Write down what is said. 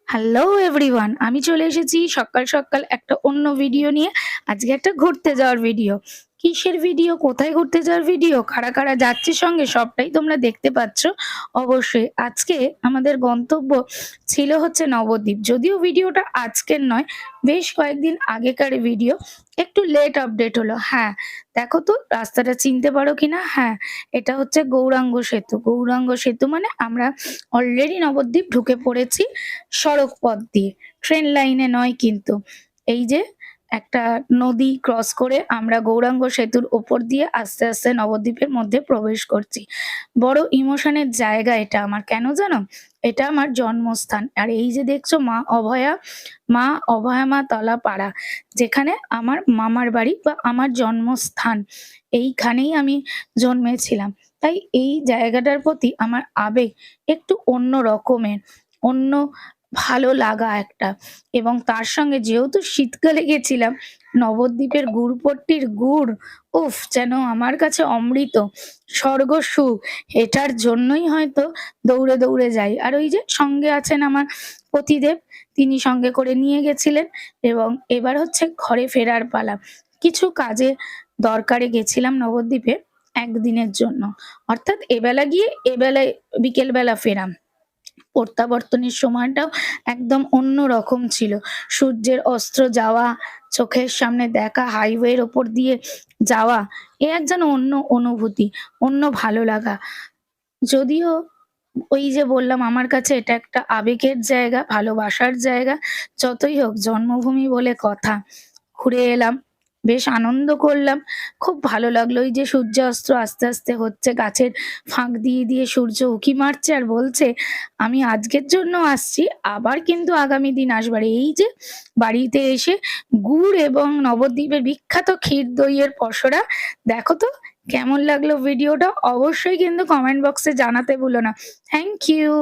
Hello everyone, আমি চলে এসেছি সকাল সকাল একটা অন্য ভিডিও নিয়ে। আজকে একটা ঘুরতে যাওয়ার ভিডিও। কিসের ভিডিও, কোথায় ঘুরতে যাওয়ার ভিডিও, কারা কারা যাচ্ছে সঙ্গে সবটাই তোমরা দেখতে পাচ্ছ। অবশ্যই আজকে আমাদের গন্তব্য ছিল হচ্ছে নবদ্বীপ। যদিও ভিডিওটা আজকের নয়, বেশ কয়েকদিন আগেকার ভিডিও। একটু লেট আপডেট হলো। হ্যাঁ, দেখো তো রাস্তাটা চিনতে পারো কিনা। হ্যাঁ, এটা হচ্ছে গৌরাঙ্গ সেতু। গৌরাঙ্গ সেতু মানে আমরা অলরেডি নবদ্বীপ ঢুকে পড়েছি সড়ক পথ দিয়ে, ট্রেন লাইনে নয় কিন্তু। এই যে একটা নদী ক্রস করে আমরা গৌরাঙ্গ সেতুর ওপর দিয়ে আস্তে আস্তে নবদ্বীপের মধ্যে প্রবেশ করছি। বড় ইমোশনের জায়গা এটা আমার, কেন জানো? এটা আমার জন্মস্থান। আর এই যে দেখছো মা অভয়া মা তলা পাড়া, যেখানে আমার মামার বাড়ি বা আমার জন্মস্থান, এইখানেই আমি জন্মেছিলাম। তাই এই জায়গাটার প্রতি আমার আবেগ একটু অন্য রকমের, অন্য ভালো লাগা একটা। এবং তার সঙ্গে যেহেতু শীতকালে গেছিলাম, নবদ্বীপের গুড়পট্টির গুড়, উফ! যেন আমার কাছে অমৃত, স্বর্গসুখ। এটার জন্যই হয়তো দৌড়ে দৌড়ে যাই। আর ওই যে সঙ্গে আছেন আমার পতিদেব, তিনি সঙ্গে করে নিয়ে গেছিলেন। এবং এবার হচ্ছে ঘরে ফেরার পালা। কিছু কাজে দরকারে গেছিলাম নবদ্বীপে একদিনের জন্য। অর্থাৎ এবেলা গিয়ে এবেলায় বিকেলবেলা ফেরা। প্রত্যাবর্তনের সময়টাও একদম অন্যরকম ছিল। সূর্যের অস্ত যাওয়া, চোখের সামনে দেখা, হাইওয়ের ওপর দিয়ে যাওয়া, এ এক যেন অন্য অনুভূতি, অন্য ভালো লাগা। যদিও ওই যে বললাম আমার কাছে এটা একটা আবেগের জায়গা, ভালোবাসার জায়গা। যতই হোক জন্মভূমি বলে কথা। ঘুরে এলাম, বেশ আনন্দ করলাম। খুব ভালো লাগলো। এই যে সূর্যাস্ত আস্তে আস্তে হচ্ছে, গাছের ফাঁক দিয়ে দিয়ে সূর্য উঁকি মারছে আর বলছে, "আমি আজকের জন্য আসছি, আবার কিন্তু আগামী দিন আসবার।" এই যে বাড়িতে এসে গুড় এবং নবদ্বীপের বিখ্যাত ক্ষীর দইয়ের পসরা, দেখো তো কেমন লাগলো ভিডিওটা? অবশ্যই কিন্তু কমেন্ট বক্সে জানাতে ভুলো না। Thank you.